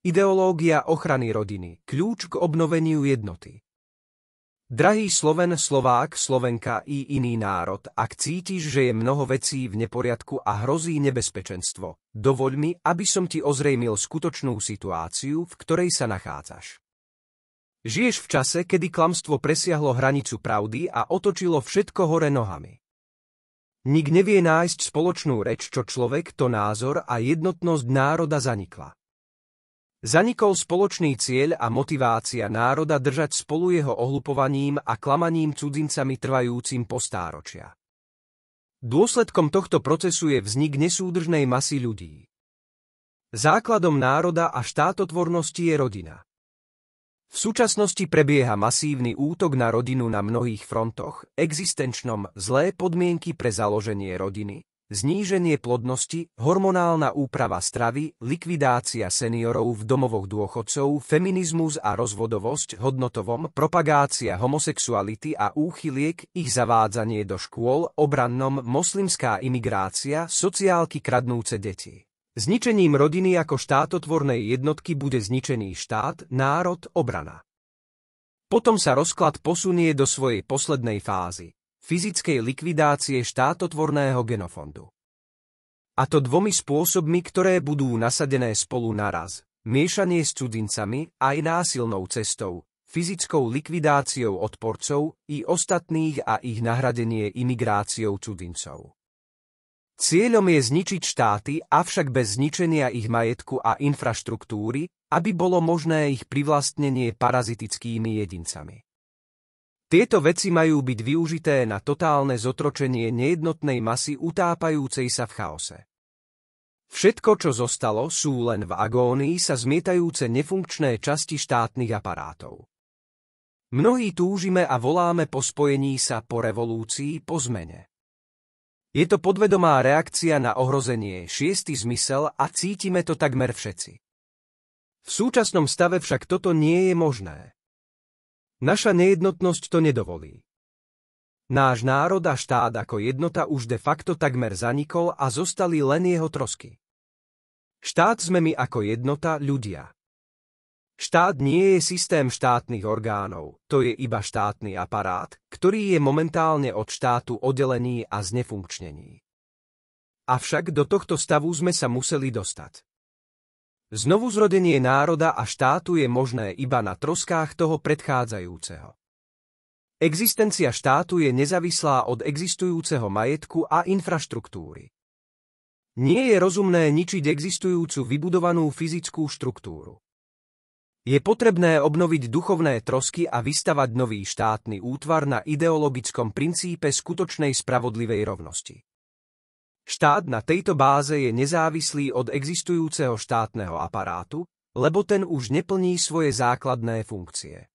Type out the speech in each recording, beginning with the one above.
Ideológia ochrany rodiny. Kľúč k obnoveniu jednoty. Drahý Sloven, Slovák, Slovenka i iný národ, ak cítiš, že je mnoho vecí v neporiadku a hrozí nebezpečenstvo, dovoľ mi, aby som ti ozrejmil skutočnú situáciu, v ktorej sa nachádzaš. Žiješ v čase, kedy klamstvo presiahlo hranicu pravdy a otočilo všetko hore nohami. Nik nevie nájsť spoločnú reč, čo človek, to názor a jednotnosť národa zanikla. Zanikol spoločný cieľ a motivácia národa držať spolu jeho ohlupovaním a klamaním cudzincami trvajúcim po stáročia. Dôsledkom tohto procesu je vznik nesúdržnej masy ľudí. Základom národa a štátotvornosti je rodina. V súčasnosti prebieha masívny útok na rodinu na mnohých frontoch, existenčnom, zlé podmienky pre založenie rodiny, zníženie plodnosti, hormonálna úprava stravy, likvidácia seniorov v domovoch dôchodcov, feminizmus a rozvodovosť, hodnotovom, propagácia homosexuality a úchyliek, ich zavádzanie do škôl, obrannom, moslimská imigrácia, sociálky kradnúce deti. Zničením rodiny ako štátotvornej jednotky bude zničený štát, národ, obrana. Potom sa rozklad posunie do svojej poslednej fázy. Fyzickej likvidácie štátotvorného genofondu. A to dvomi spôsobmi, ktoré budú nasadené spolu naraz. Miešanie s cudzincami aj násilnou cestou, fyzickou likvidáciou odporcov i ostatných a ich nahradenie imigráciou cudzincov. Cieľom je zničiť štáty, avšak bez zničenia ich majetku a infraštruktúry, aby bolo možné ich privlastnenie parazitickými jedincami. Tieto veci majú byť využité na totálne zotročenie nejednotnej masy utápajúcej sa v chaose. Všetko, čo zostalo, sú len v agónii sa zmietajúce nefunkčné časti štátnych aparátov. Mnohí túžime a voláme po spojení sa, po revolúcii, po zmene. Je to podvedomá reakcia na ohrozenie, šiestý zmysel a cítime to takmer všetci. V súčasnom stave však toto nie je možné. Naša nejednotnosť to nedovolí. Náš národ a štát ako jednota už de facto takmer zanikol a zostali len jeho trosky. Štát sme my ako jednota, ľudia. Štát nie je systém štátnych orgánov, to je iba štátny aparát, ktorý je momentálne od štátu oddelený a znefunkčnený. Avšak do tohto stavu sme sa museli dostať. Znovuzrodenie národa a štátu je možné iba na troskách toho predchádzajúceho. Existencia štátu je nezávislá od existujúceho majetku a infraštruktúry. Nie je rozumné ničiť existujúcu vybudovanú fyzickú štruktúru. Je potrebné obnoviť duchovné trosky a vystavať nový štátny útvar na ideologickom princípe skutočnej spravodlivej rovnosti. Štát na tejto báze je nezávislý od existujúceho štátneho aparátu, lebo ten už neplní svoje základné funkcie.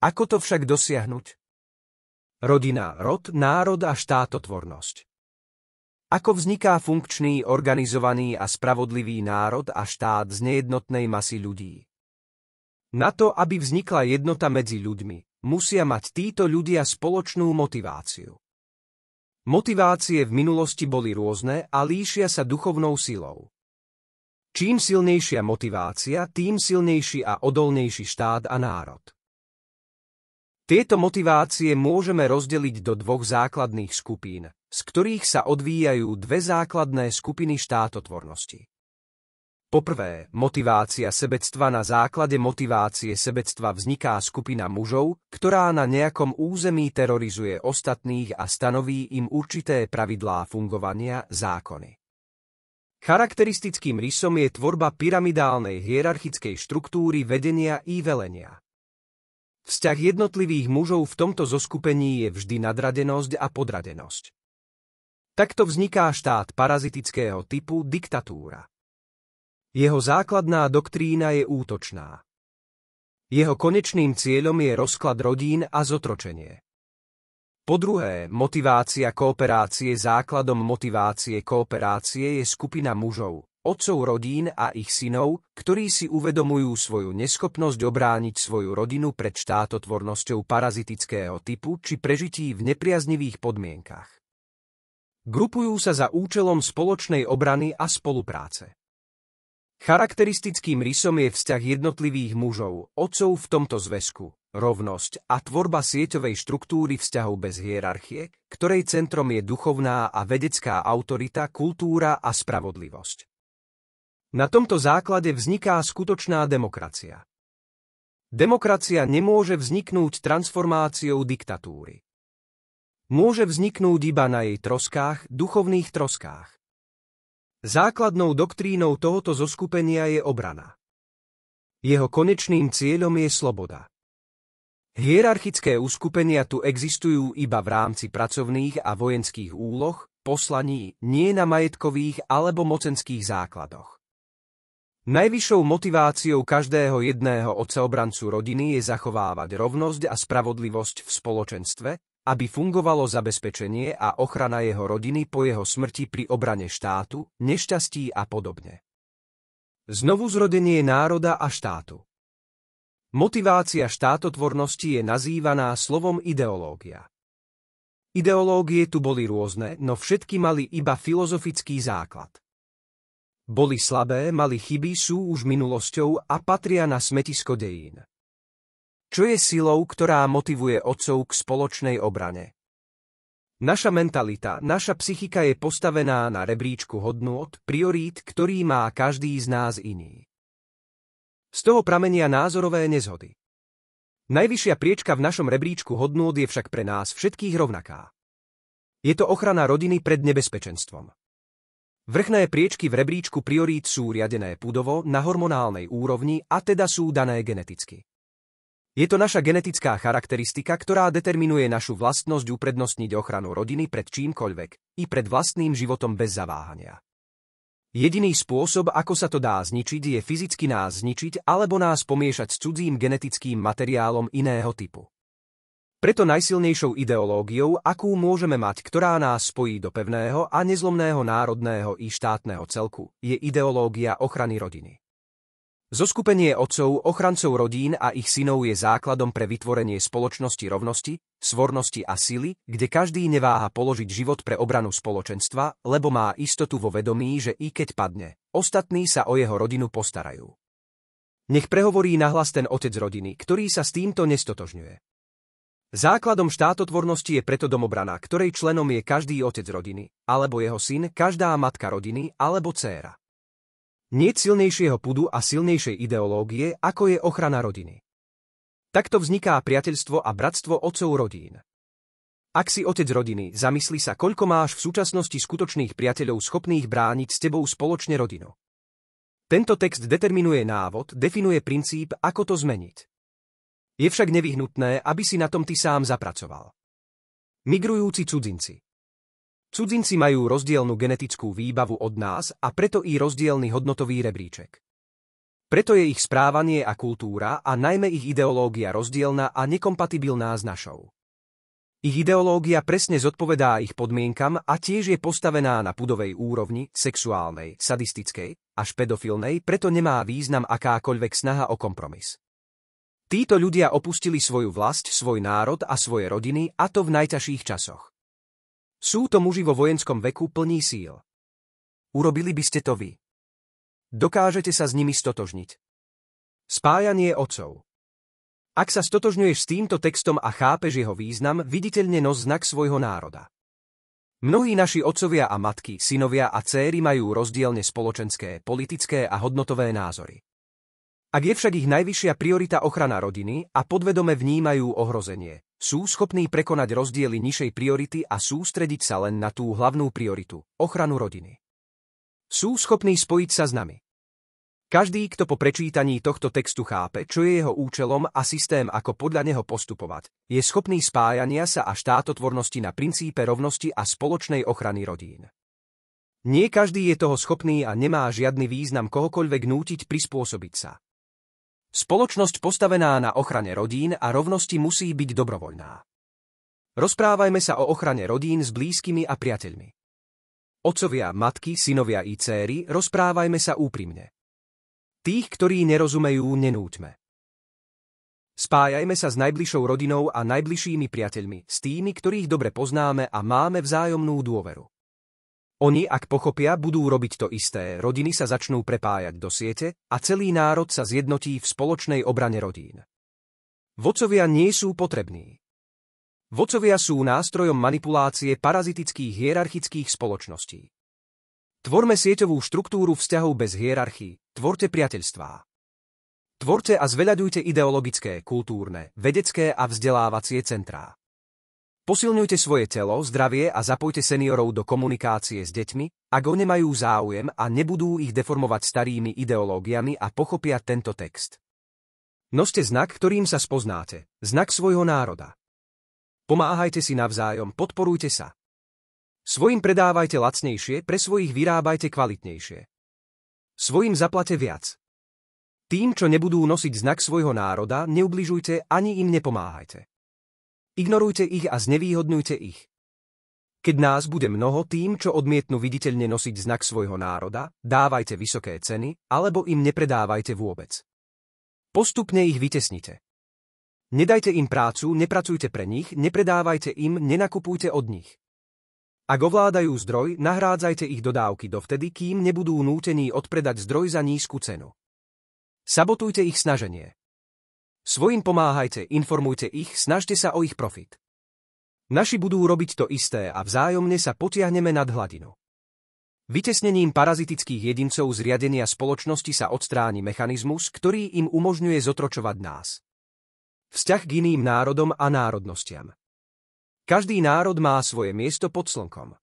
Ako to však dosiahnuť? Rodina, rod, národ a štátotvornosť. Ako vzniká funkčný, organizovaný a spravodlivý národ a štát z nejednotnej masy ľudí? Na to, aby vznikla jednota medzi ľuďmi, musia mať títo ľudia spoločnú motiváciu. Motivácie v minulosti boli rôzne a líšia sa duchovnou silou. Čím silnejšia motivácia, tým silnejší a odolnejší štát a národ. Tieto motivácie môžeme rozdeliť do dvoch základných skupín, z ktorých sa odvíjajú dve základné skupiny štátotvornosti. Poprvé, motivácia sebectva. Na základe motivácie sebectva vzniká skupina mužov, ktorá na nejakom území terorizuje ostatných a stanoví im určité pravidlá fungovania, zákony. Charakteristickým rysom je tvorba pyramidálnej hierarchickej štruktúry vedenia i velenia. Vzťah jednotlivých mužov v tomto zoskupení je vždy nadradenosť a podradenosť. Takto vzniká štát parazitického typu, diktatúra. Jeho základná doktrína je útočná. Jeho konečným cieľom je rozklad rodín a zotročenie. Po druhé, motivácia kooperácie. Základom motivácie kooperácie je skupina mužov, otcov rodín a ich synov, ktorí si uvedomujú svoju neschopnosť obrániť svoju rodinu pred štátotvornosťou parazitického typu či prežití v nepriaznivých podmienkach. Grupujú sa za účelom spoločnej obrany a spolupráce. Charakteristickým rysom je vzťah jednotlivých mužov, otcov v tomto zväzku, rovnosť a tvorba sieťovej štruktúry vzťahov bez hierarchie, ktorej centrom je duchovná a vedecká autorita, kultúra a spravodlivosť. Na tomto základe vzniká skutočná demokracia. Demokracia nemôže vzniknúť transformáciou diktatúry. Môže vzniknúť iba na jej troskách, duchovných troskách. Základnou doktrínou tohoto zoskupenia je obrana. Jeho konečným cieľom je sloboda. Hierarchické uskupenia tu existujú iba v rámci pracovných a vojenských úloh, poslaní, nie na majetkových alebo mocenských základoch. Najvyššou motiváciou každého jedného otca-obrancu rodiny je zachovávať rovnosť a spravodlivosť v spoločenstve, aby fungovalo zabezpečenie a ochrana jeho rodiny po jeho smrti pri obrane štátu, nešťastí a podobne. Znovuzrodenie národa a štátu. Motivácia štátotvornosti je nazývaná slovom ideológia. Ideológie tu boli rôzne, no všetky mali iba filozofický základ. Boli slabé, mali chyby, sú už minulosťou a patria na smetisko dejín. Čo je silou, ktorá motivuje otcov k spoločnej obrane? Naša mentalita, naša psychika je postavená na rebríčku hodnôt, priorít, ktorý má každý z nás iný. Z toho pramenia názorové nezhody. Najvyššia priečka v našom rebríčku hodnôt je však pre nás všetkých rovnaká. Je to ochrana rodiny pred nebezpečenstvom. Vrchné priečky v rebríčku priorít sú riadené pudovo na hormonálnej úrovni a teda sú dané geneticky. Je to naša genetická charakteristika, ktorá determinuje našu vlastnosť uprednostniť ochranu rodiny pred čímkoľvek, i pred vlastným životom bez zaváhania. Jediný spôsob, ako sa to dá zničiť, je fyzicky nás zničiť alebo nás pomiešať s cudzím genetickým materiálom iného typu. Preto najsilnejšou ideológiou, akú môžeme mať, ktorá nás spojí do pevného a nezlomného národného i štátneho celku, je ideológia ochrany rodiny. Zoskupenie otcov, ochrancov rodín a ich synov je základom pre vytvorenie spoločnosti rovnosti, svornosti a sily, kde každý neváha položiť život pre obranu spoločenstva, lebo má istotu vo vedomí, že i keď padne, ostatní sa o jeho rodinu postarajú. Nech prehovorí nahlas ten otec rodiny, ktorý sa s týmto nestotožňuje. Základom štátotvornosti je preto domobrana, ktorej členom je každý otec rodiny, alebo jeho syn, každá matka rodiny, alebo dcéra. Niet silnejšieho pudu a silnejšej ideológie, ako je ochrana rodiny. Takto vzniká priateľstvo a bratstvo otcov rodín. Ak si otec rodiny, zamysli sa, koľko máš v súčasnosti skutočných priateľov schopných brániť s tebou spoločne rodinu. Tento text determinuje návod, definuje princíp, ako to zmeniť. Je však nevyhnutné, aby si na tom ty sám zapracoval. Migrujúci cudzinci. Cudzinci majú rozdielnu genetickú výbavu od nás a preto i rozdielny hodnotový rebríček. Preto je ich správanie a kultúra a najmä ich ideológia rozdielna a nekompatibilná s našou. Ich ideológia presne zodpovedá ich podmienkam a tiež je postavená na pudovej úrovni, sexuálnej, sadistickej, až pedofilnej, preto nemá význam akákoľvek snaha o kompromis. Títo ľudia opustili svoju vlast, svoj národ a svoje rodiny, a to v najťažších časoch. Sú to muži vo vojenskom veku plní síl. Urobili by ste to vy. Dokážete sa s nimi stotožniť. Spájanie otcov. Ak sa stotožňuješ s týmto textom a chápeš jeho význam, viditeľne nos znak svojho národa. Mnohí naši otcovia a matky, synovia a dcéry majú rozdielne spoločenské, politické a hodnotové názory. Ak je však ich najvyššia priorita ochrana rodiny a podvedome vnímajú ohrozenie, sú schopní prekonať rozdiely nižšej priority a sústrediť sa len na tú hlavnú prioritu, ochranu rodiny. Sú schopní spojiť sa s nami. Každý, kto po prečítaní tohto textu chápe, čo je jeho účelom a systém, ako podľa neho postupovať, je schopný spájania sa a štátotvornosti na princípe rovnosti a spoločnej ochrany rodín. Nie každý je toho schopný a nemá žiadny význam kohokoľvek nútiť prispôsobiť sa. Spoločnosť postavená na ochrane rodín a rovnosti musí byť dobrovoľná. Rozprávajme sa o ochrane rodín s blízkymi a priateľmi. Otcovia, matky, synovia i dcéry, rozprávajme sa úprimne. Tých, ktorí nerozumejú, nenúťme. Spájajme sa s najbližšou rodinou a najbližšími priateľmi, s tými, ktorých dobre poznáme a máme vzájomnú dôveru. Oni, ak pochopia, budú robiť to isté, rodiny sa začnú prepájať do siete a celý národ sa zjednotí v spoločnej obrane rodín. Vodcovia nie sú potrební. Vodcovia sú nástrojom manipulácie parazitických hierarchických spoločností. Tvorme sieťovú štruktúru vzťahov bez hierarchii, tvorte priateľstvá. Tvorte a zveľaďujte ideologické, kultúrne, vedecké a vzdelávacie centrá. Posilňujte svoje telo, zdravie a zapojte seniorov do komunikácie s deťmi, ak oni majú záujem a nebudú ich deformovať starými ideológiami a pochopia tento text. Noste znak, ktorým sa spoznáte, znak svojho národa. Pomáhajte si navzájom, podporujte sa. Svojim predávajte lacnejšie, pre svojich vyrábajte kvalitnejšie. Svojim zaplate viac. Tým, čo nebudú nosiť znak svojho národa, neubližujte ani im nepomáhajte. Ignorujte ich a znevýhodňujte ich. Keď nás bude mnoho, tým, čo odmietnú viditeľne nosiť znak svojho národa, dávajte vysoké ceny, alebo im nepredávajte vôbec. Postupne ich vytesnite. Nedajte im prácu, nepracujte pre nich, nepredávajte im, nenakupujte od nich. Ak ovládajú zdroj, nahrádzajte ich dodávky dovtedy, kým nebudú nútení odpredať zdroj za nízku cenu. Sabotujte ich snaženie. Svojim pomáhajte, informujte ich, snažte sa o ich profit. Naši budú robiť to isté a vzájomne sa potiahneme nad hladinu. Vytesnením parazitických jedincov z riadenia spoločnosti sa odstráni mechanizmus, ktorý im umožňuje zotročovať nás. Vzťah k iným národom a národnostiam. Každý národ má svoje miesto pod slnkom.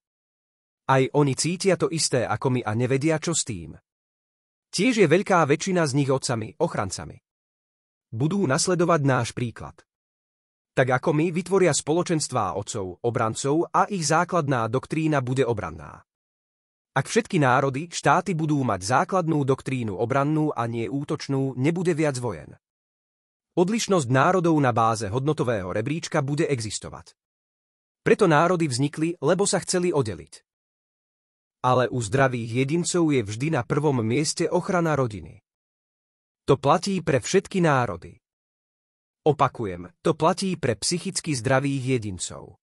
Aj oni cítia to isté ako my a nevedia, čo s tým. Tiež je veľká väčšina z nich otcami, ochrancami. Budú nasledovať náš príklad. Tak ako my, vytvoria spoločenstvá otcov, obrancov a ich základná doktrína bude obranná. Ak všetky národy, štáty budú mať základnú doktrínu obrannú a nie útočnú, nebude viac vojen. Odlišnosť národov na báze hodnotového rebríčka bude existovať. Preto národy vznikli, lebo sa chceli oddeliť. Ale u zdravých jedincov je vždy na prvom mieste ochrana rodiny. To platí pre všetky národy. Opakujem, to platí pre psychicky zdravých jedincov.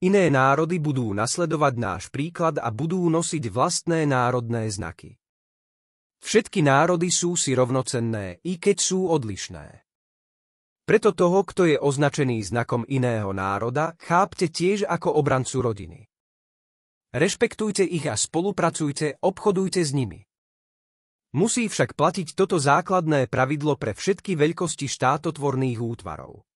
Iné národy budú nasledovať náš príklad a budú nosiť vlastné národné znaky. Všetky národy sú si rovnocenné, i keď sú odlišné. Preto toho, kto je označený znakom iného národa, chápte tiež ako obrancu rodiny. Rešpektujte ich a spolupracujte, obchodujte s nimi. Musí však platiť toto základné pravidlo pre všetky veľkosti štátotvorných útvarov.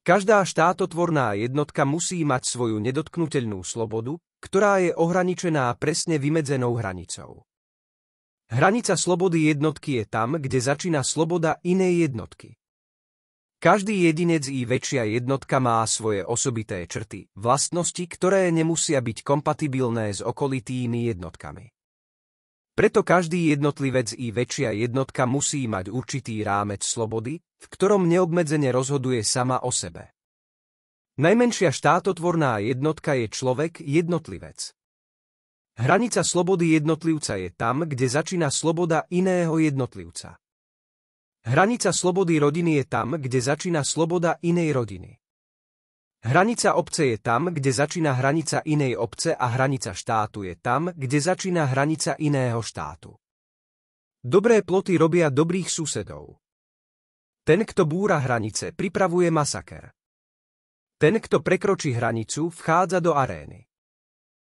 Každá štátotvorná jednotka musí mať svoju nedotknuteľnú slobodu, ktorá je ohraničená presne vymedzenou hranicou. Hranica slobody jednotky je tam, kde začína sloboda inej jednotky. Každý jedinec i väčšia jednotka má svoje osobité črty, vlastnosti, ktoré nemusia byť kompatibilné s okolitými jednotkami. Preto každý jednotlivec i väčšia jednotka musí mať určitý rámec slobody, v ktorom neobmedzene rozhoduje sama o sebe. Najmenšia štátotvorná jednotka je človek, jednotlivec. Hranica slobody jednotlivca je tam, kde začína sloboda iného jednotlivca. Hranica slobody rodiny je tam, kde začína sloboda inej rodiny. Hranica obce je tam, kde začína hranica inej obce a hranica štátu je tam, kde začína hranica iného štátu. Dobré ploty robia dobrých susedov. Ten, kto búra hranice, pripravuje masaker. Ten, kto prekročí hranicu, vchádza do arény.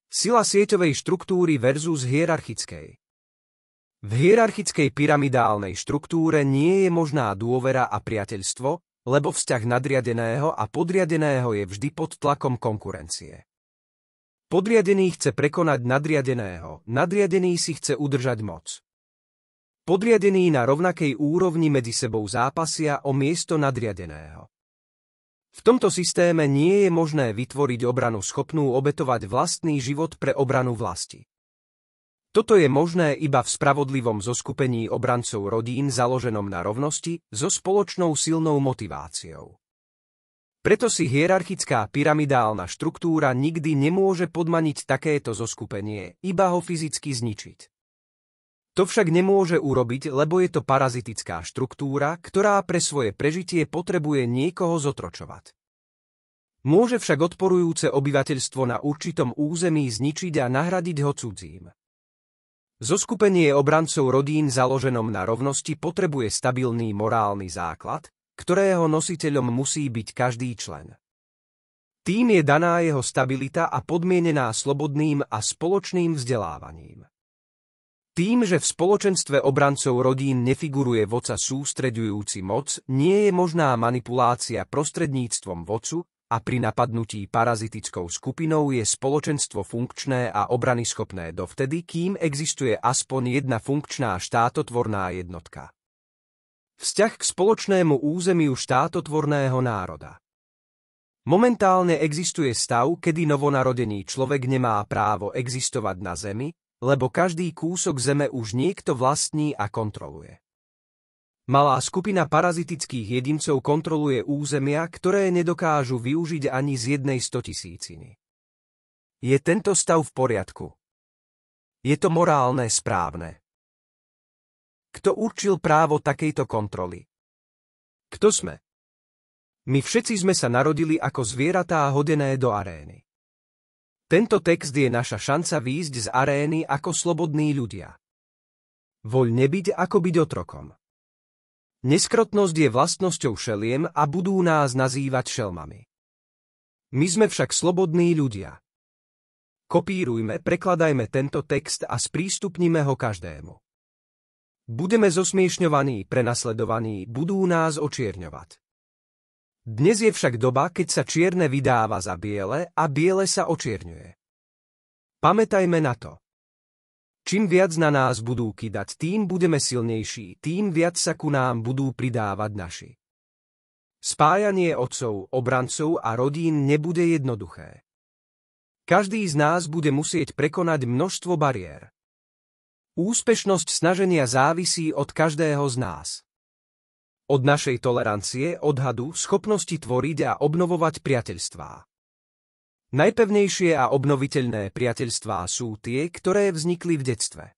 Sila sieťovej štruktúry versus hierarchickej. V hierarchickej pyramidálnej štruktúre nie je možná dôvera a priateľstvo, lebo vzťah nadriadeného a podriadeného je vždy pod tlakom konkurencie. Podriadený chce prekonať nadriadeného, nadriadený si chce udržať moc. Podriadení na rovnakej úrovni medzi sebou zápasia o miesto nadriadeného. V tomto systéme nie je možné vytvoriť obranu schopnú obetovať vlastný život pre obranu vlasti. Toto je možné iba v spravodlivom zoskupení obrancov rodín založenom na rovnosti so spoločnou silnou motiváciou. Preto si hierarchická pyramidálna štruktúra nikdy nemôže podmaniť takéto zoskupenie, iba ho fyzicky zničiť. To však nemôže urobiť, lebo je to parazitická štruktúra, ktorá pre svoje prežitie potrebuje niekoho zotročovať. Môže však odporujúce obyvateľstvo na určitom území zničiť a nahradiť ho cudzím. Zoskupenie obrancov rodín založenom na rovnosti potrebuje stabilný morálny základ, ktorého nositeľom musí byť každý člen. Tým je daná jeho stabilita a podmienená slobodným a spoločným vzdelávaním. Tým, že v spoločenstve obrancov rodín nefiguruje vodca sústreďujúci moc, nie je možná manipulácia prostredníctvom vodcu a pri napadnutí parazitickou skupinou je spoločenstvo funkčné a obranyschopné dovtedy, kým existuje aspoň jedna funkčná štátotvorná jednotka. Vzťah k spoločnému územiu štátotvorného národa. Momentálne existuje stav, kedy novonarodený človek nemá právo existovať na Zemi, lebo každý kúsok zeme už niekto vlastní a kontroluje. Malá skupina parazitických jedincov kontroluje územia, ktoré nedokážu využiť ani z 1/100 000. Je tento stav v poriadku? Je to morálne správne? Kto určil právo takejto kontroly? Kto sme? My všetci sme sa narodili ako zvieratá hodené do arény. Tento text je naša šanca výjsť z arény ako slobodní ľudia. Voľne byť ako byť otrokom. Neskrotnosť je vlastnosťou šeliem a budú nás nazývať šelmami. My sme však slobodní ľudia. Kopírujme, prekladajme tento text a sprístupnime ho každému. Budeme zosmiešňovaní, prenasledovaní, budú nás očierňovať. Dnes je však doba, keď sa čierne vydáva za biele a biele sa očierňuje. Pamätajme na to. Čím viac na nás budú kydať, tým budeme silnejší, tým viac sa ku nám budú pridávať naši. Spájanie otcov, obrancov a rodín nebude jednoduché. Každý z nás bude musieť prekonať množstvo bariér. Úspešnosť snaženia závisí od každého z nás. Od našej tolerancie, odhadu, schopnosti tvoriť a obnovovať priateľstvá. Najpevnejšie a obnoviteľné priateľstvá sú tie, ktoré vznikli v detstve.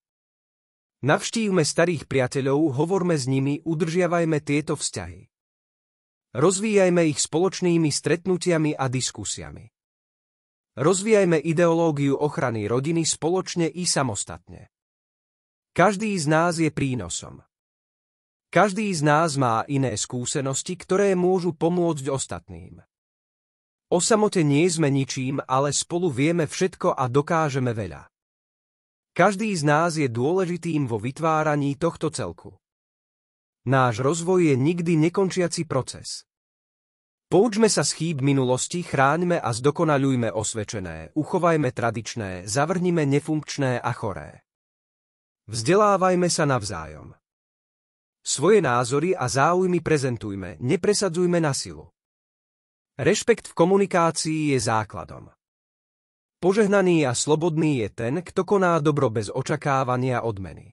Navštívme starých priateľov, hovorme s nimi, udržiavajme tieto vzťahy. Rozvíjajme ich spoločnými stretnutiami a diskusiami. Rozvíjajme ideológiu ochrany rodiny spoločne i samostatne. Každý z nás je prínosom. Každý z nás má iné skúsenosti, ktoré môžu pomôcť ostatným. O samote nie sme ničím, ale spolu vieme všetko a dokážeme veľa. Každý z nás je dôležitým vo vytváraní tohto celku. Náš rozvoj je nikdy nekončiaci proces. Poučme sa z chýb minulosti, chráňme a zdokonaľujme osvedčené, uchovajme tradičné, zavrhnime nefunkčné a choré. Vzdelávajme sa navzájom. Svoje názory a záujmy prezentujme, nepresadzujme na silu. Rešpekt v komunikácii je základom. Požehnaný a slobodný je ten, kto koná dobro bez očakávania odmeny.